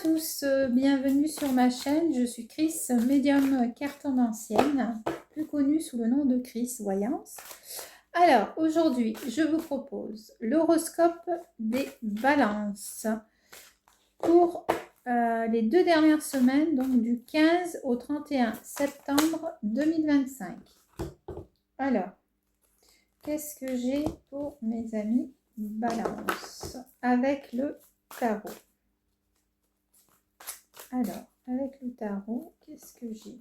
tous, bienvenue sur ma chaîne. Je suis Chris, médium cartomancienne, plus connue sous le nom de Chris Voyance. Alors, aujourd'hui, je vous propose l'horoscope des balances pour les 2 dernières semaines, donc du 15 au 31 septembre 2025. Alors, qu'est-ce que j'ai pour mes amis balance avec le tarot? Alors, avec le tarot, qu'est-ce que j'ai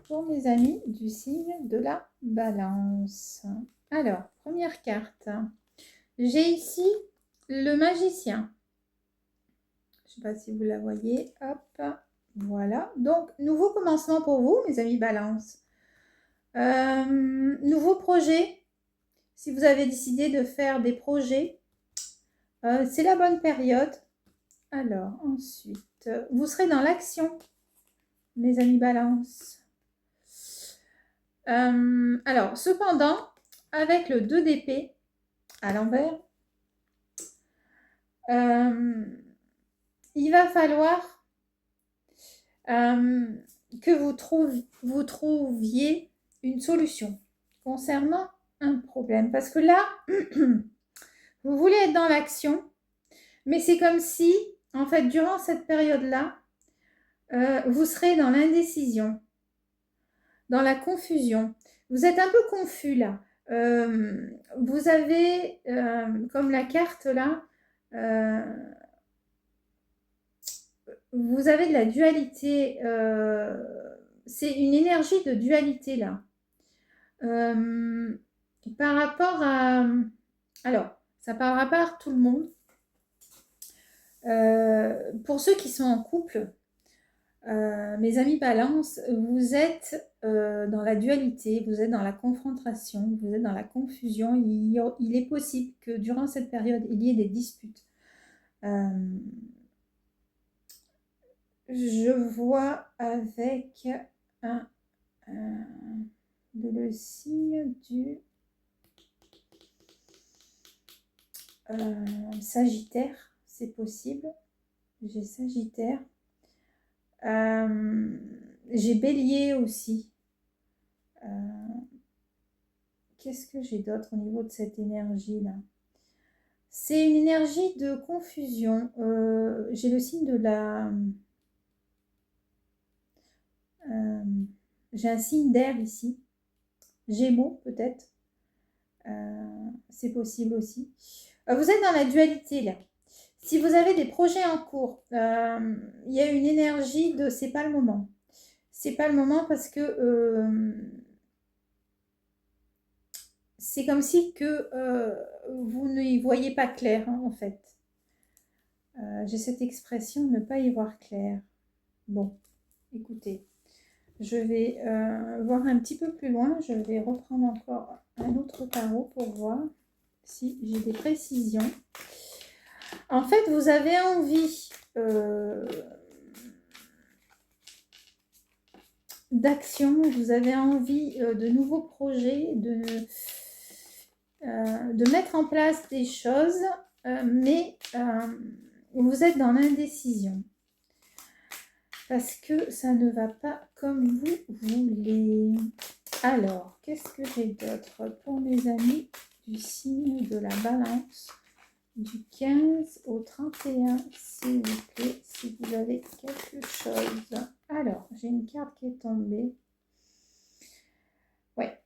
pour mes amis du signe de la balance? Alors, première carte. J'ai ici le magicien. Je ne sais pas si vous la voyez. Hop, voilà. Donc, nouveau commencement pour vous, mes amis balance. Nouveau projet. Si vous avez décidé de faire des projets, c'est la bonne période. Alors, ensuite, vous serez dans l'action, mes amis balance. Alors, cependant, avec le 2 d'épée à l'envers, il va falloir que vous trouviez une solution concernant un problème. Parce que là, vous voulez être dans l'action, mais c'est comme si, en fait, durant cette période-là, vous serez dans l'indécision, dans la confusion. Vous êtes un peu confus là. Vous avez, comme la carte là, vous avez de la dualité. C'est une énergie de dualité là. Par rapport à... Alors, ça parlera pas à tout le monde. Pour ceux qui sont en couple, mes amis balance, vous êtes dans la dualité, vous êtes dans la confrontation, vous êtes dans la confusion. Il est possible que durant cette période, il y ait des disputes. Je vois avec le signe du Sagittaire, c'est possible. J'ai Sagittaire. J'ai Bélier aussi. Qu'est-ce que j'ai d'autre au niveau de cette énergie-là? C'est une énergie de confusion. J'ai le signe de la... j'ai un signe d'air ici. Gémeaux, peut-être. C'est possible aussi. Vous êtes dans la dualité, là. Si vous avez des projets en cours, il y a une énergie de c'est pas le moment. C'est pas le moment parce que c'est comme si que vous n'y voyez pas clair, hein, en fait. J'ai cette expression, ne pas y voir clair. Bon, écoutez, je vais voir un petit peu plus loin. Je vais reprendre encore un autre tarot pour voir si j'ai des précisions. En fait, vous avez envie d'action, vous avez envie de nouveaux projets, de mettre en place des choses, mais vous êtes dans l'indécision. Parce que ça ne va pas comme vous voulez. Alors, qu'est-ce que j'ai d'autre pour mes amis du signe de la balance du 15 au 31, s'il vous plaît, si vous avez quelque chose. Alors, j'ai une carte qui est tombée. Ouais.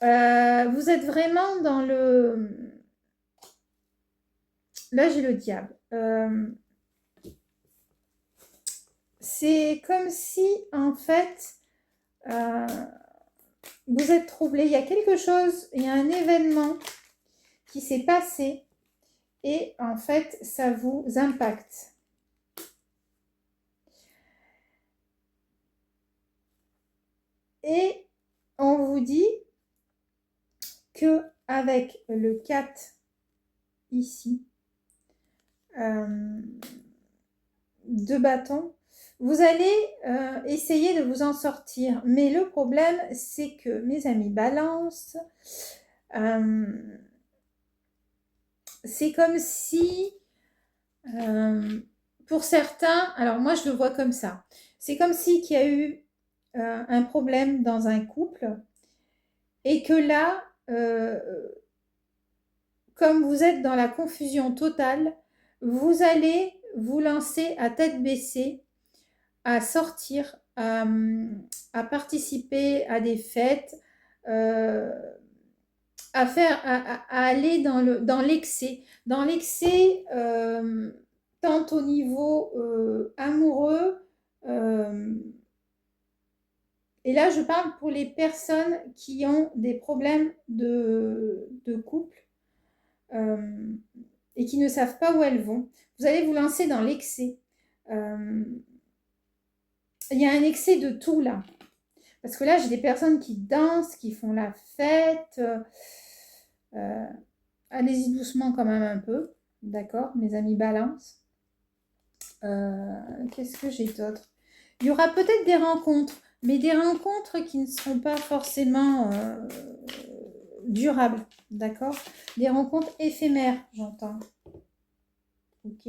Vous êtes vraiment dans le... Là, j'ai le diable. C'est comme si, en fait, vous êtes troublé. Il y a quelque chose, il y a un événement qui s'est passé et, en fait, ça vous impacte. Et on vous dit que avec le 4 ici, de bâton, vous allez essayer de vous en sortir. Mais le problème, c'est que, mes amis balance, c'est comme si, pour certains, alors moi je le vois comme ça, c'est comme si qu'il y a eu un problème dans un couple et que là, comme vous êtes dans la confusion totale, vous allez vous lancer à tête baissée, à sortir, à participer à des fêtes, euh, à faire, à aller dans l'excès, tant au niveau amoureux, euh, et là je parle pour les personnes qui ont des problèmes de couple, euh, et qui ne savent pas où elles vont. Vous allez vous lancer dans l'excès. Euh, Il y a un excès de tout là. Parce que là, j'ai des personnes qui dansent, qui font la fête. Euh, Allez-y doucement quand même un peu. D'accord, mes amis balance. Qu'est-ce que j'ai d'autre? Il y aura peut-être des rencontres, mais des rencontres qui ne seront pas forcément durables. D'accord? Des rencontres éphémères, j'entends. Ok.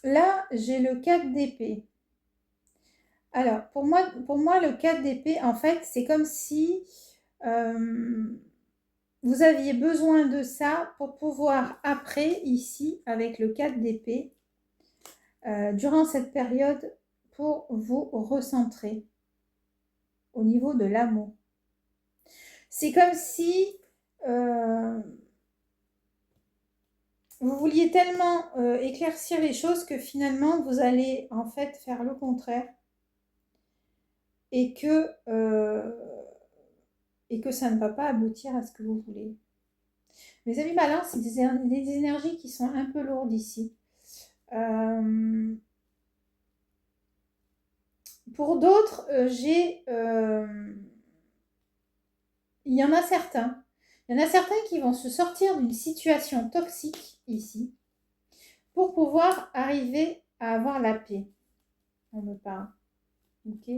Là, j'ai le 4 d'épée. Alors, pour moi, le 4 d'épée, en fait, c'est comme si vous aviez besoin de ça pour pouvoir, après, ici, avec le 4 d'épée, durant cette période, pour vous recentrer au niveau de l'amour. C'est comme si vous vouliez tellement éclaircir les choses que finalement, vous allez en fait faire le contraire et que ça ne va pas aboutir à ce que vous voulez. Mes amis balance, c'est des énergies qui sont un peu lourdes ici. Pour d'autres, il y en a certains. Il y en a certains qui vont se sortir d'une situation toxique ici pour pouvoir arriver à avoir la paix. On me parle. Ok.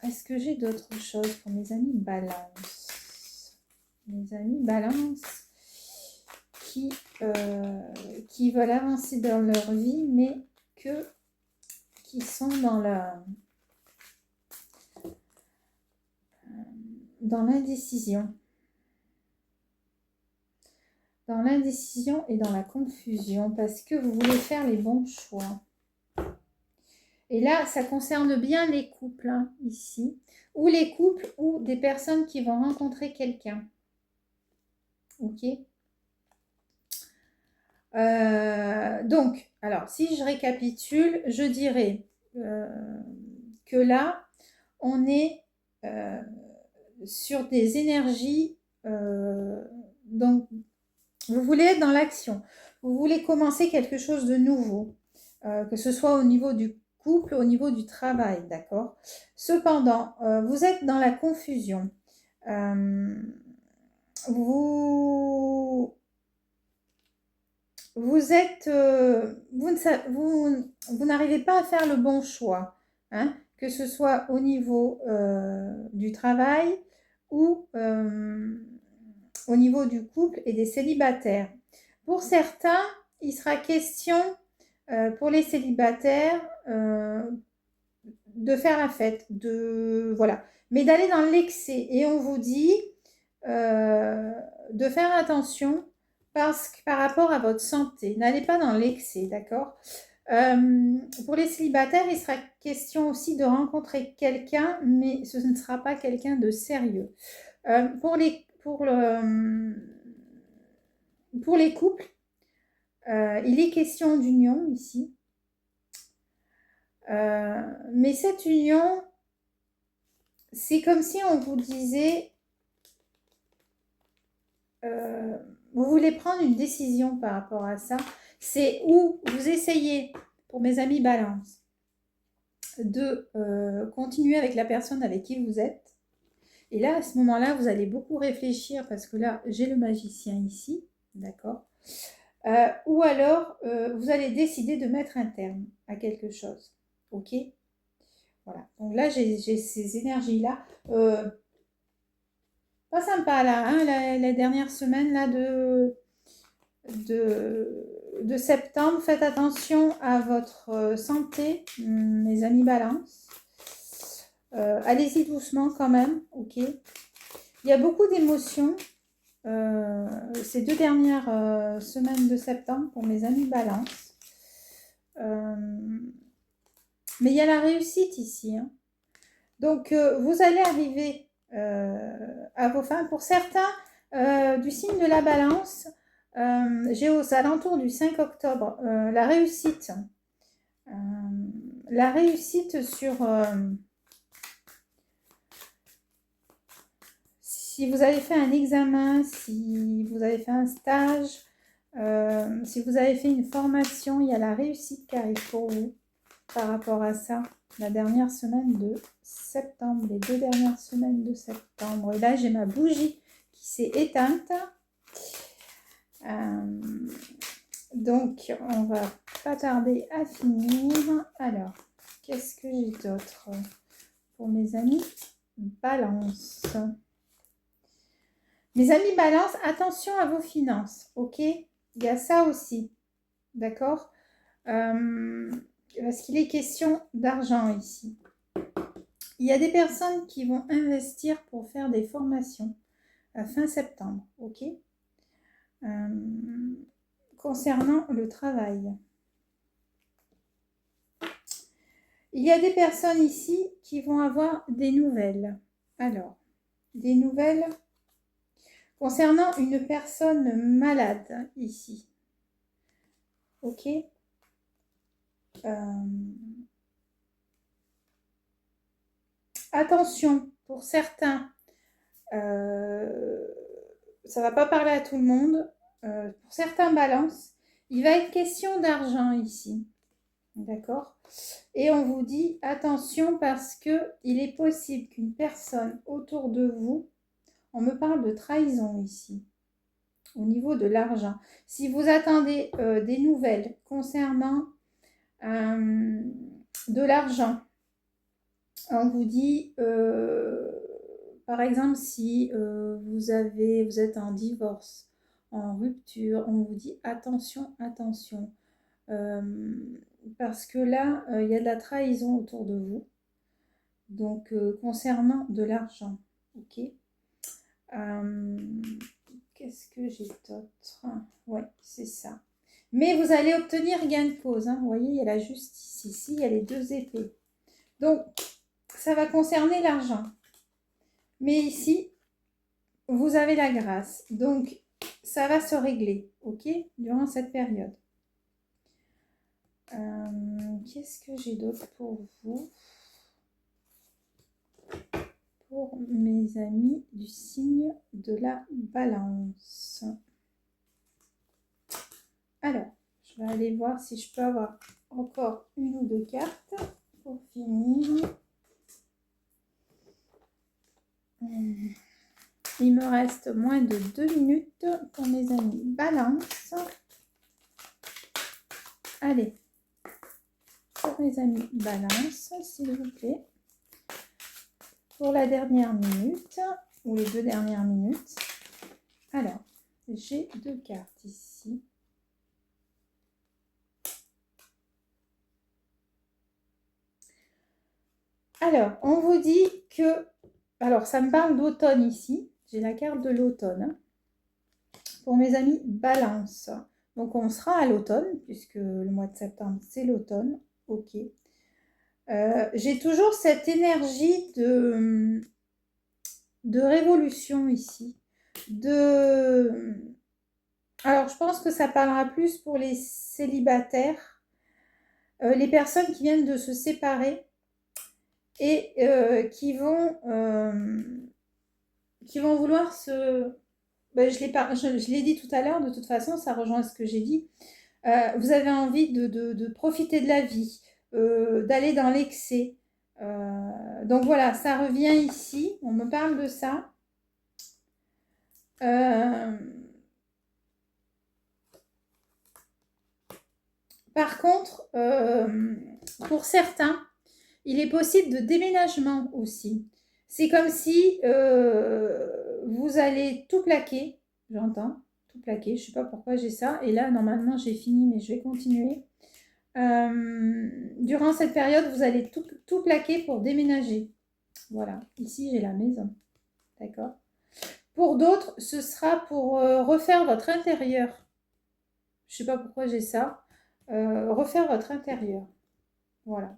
Est-ce que j'ai d'autres choses pour mes amis balance? Mes amis balance qui veulent avancer dans leur vie, mais qui sont dans l'indécision. Dans l'indécision et dans la confusion, parce que vous voulez faire les bons choix. Et là, ça concerne bien les couples, hein, ici, ou les couples ou des personnes qui vont rencontrer quelqu'un. Ok. Donc, alors, si je récapitule, je dirais que là, on est sur des énergies, donc, vous voulez être dans l'action, vous voulez commencer quelque chose de nouveau, que ce soit au niveau du couple, au niveau du travail, d'accord? Cependant, vous êtes dans la confusion. Vous n'arrivez pas à faire le bon choix, hein, que ce soit au niveau du travail ou au niveau du couple et des célibataires. Pour certains, il sera question pour les célibataires de faire la fête, voilà, mais d'aller dans l'excès. Et on vous dit de faire attention parce que par rapport à votre santé, n'allez pas dans l'excès, d'accord? Pour les célibataires, il sera question aussi de rencontrer quelqu'un, mais ce ne sera pas quelqu'un de sérieux. Pour les couples, il est question d'union ici. Mais cette union, c'est comme si on vous disait, vous voulez prendre une décision par rapport à ça. C'est où vous essayez, pour mes amis balance, de continuer avec la personne avec qui vous êtes. Et là, à ce moment-là, vous allez beaucoup réfléchir parce que là, j'ai le magicien ici, d'accord? Ou alors, vous allez décider de mettre un terme à quelque chose, ok? Voilà. Donc là, j'ai ces énergies-là. pas sympa là, hein, la dernière semaine là de septembre. Faites attention à votre santé, mes amis Balance. Allez-y doucement quand même, ok. Il y a beaucoup d'émotions ces 2 dernières semaines de septembre pour mes amis Balance. Mais il y a la réussite ici, hein. Donc, vous allez arriver à vos fins. Pour certains du signe de la Balance, j'ai aux alentours du 5 octobre la réussite. La réussite sur... si vous avez fait un examen, si vous avez fait un stage, si vous avez fait une formation, il y a la réussite qui arrive pour vous par rapport à ça. La dernière semaine de septembre, les 2 dernières semaines de septembre. Et là, j'ai ma bougie qui s'est éteinte. Donc, on va pas tarder à finir. Alors, qu'est-ce que j'ai d'autre pour mes amis Balance? Mes amis Balance, attention à vos finances, ok? Il y a ça aussi, d'accord? Parce qu'il est question d'argent ici. Il y a des personnes qui vont investir pour faire des formations à fin septembre, ok? Concernant le travail. Il y a des personnes ici qui vont avoir des nouvelles. Alors, des nouvelles concernant une personne malade ici. Ok? Attention, pour certains, ça ne va pas parler à tout le monde. Pour certains balances, il va être question d'argent ici. D'accord? Et on vous dit attention parce que il est possible qu'une personne autour de vous, on me parle de trahison ici, au niveau de l'argent. Si vous attendez des nouvelles concernant de l'argent, on vous dit, par exemple, si vous êtes en divorce, en rupture, on vous dit attention, attention. Parce que là, il y a de la trahison autour de vous. Donc, concernant de l'argent, ok. Qu'est-ce que j'ai d'autre? Ouais, c'est ça. Mais vous allez obtenir gain de cause, hein. Vous voyez, il y a la justice ici, il y a les 2 épées. Donc, ça va concerner l'argent. Mais ici, vous avez la grâce. Donc, ça va se régler, ok, durant cette période. Qu'est-ce que j'ai d'autre pour vous? Pour mes amis du signe de la Balance. Alors, je vais aller voir si je peux avoir encore 1 ou 2 cartes pour finir. Il me reste moins de 2 minutes pour mes amis Balance. Allez, pour mes amis Balance, s'il vous plaît. Pour la dernière minute, ou les 2 dernières minutes. Alors, j'ai 2 cartes ici. Alors, on vous dit que... Alors, ça me parle d'automne ici. J'ai la carte de l'automne. Hein, pour mes amis Balance. Donc, on sera à l'automne, puisque le mois de septembre, c'est l'automne. Ok. J'ai toujours cette énergie de révolution ici. Alors, je pense que ça parlera plus pour les célibataires, les personnes qui viennent de se séparer et qui vont vouloir se... Ben, je l'ai dit tout à l'heure, de toute façon, ça rejoint ce que j'ai dit. Vous avez envie de profiter de la vie, d'aller dans l'excès. Donc voilà, ça revient ici, on me parle de ça. Par contre, pour certains, il est possible de déménagement aussi. C'est comme si vous allez tout plaquer, j'entends, tout plaquer, je ne sais pas pourquoi j'ai ça. Et là, normalement, j'ai fini, mais je vais continuer. Durant cette période, vous allez tout plaquer pour déménager. Voilà, ici, j'ai la maison. D'accord. Pour d'autres, ce sera pour refaire votre intérieur. Je ne sais pas pourquoi j'ai ça. Refaire votre intérieur. Voilà.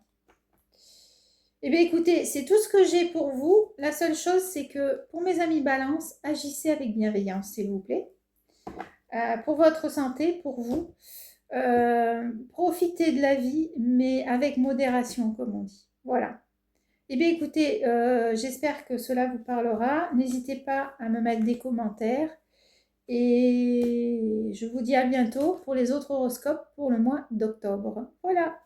Eh bien, écoutez, c'est tout ce que j'ai pour vous. La seule chose, c'est que pour mes amis balance, agissez avec bienveillance, s'il vous plaît. Pour votre santé, pour vous. Profitez de la vie, mais avec modération, comme on dit. Voilà. Eh bien, écoutez, j'espère que cela vous parlera. N'hésitez pas à me mettre des commentaires. Et je vous dis à bientôt pour les autres horoscopes pour le mois d'octobre. Voilà.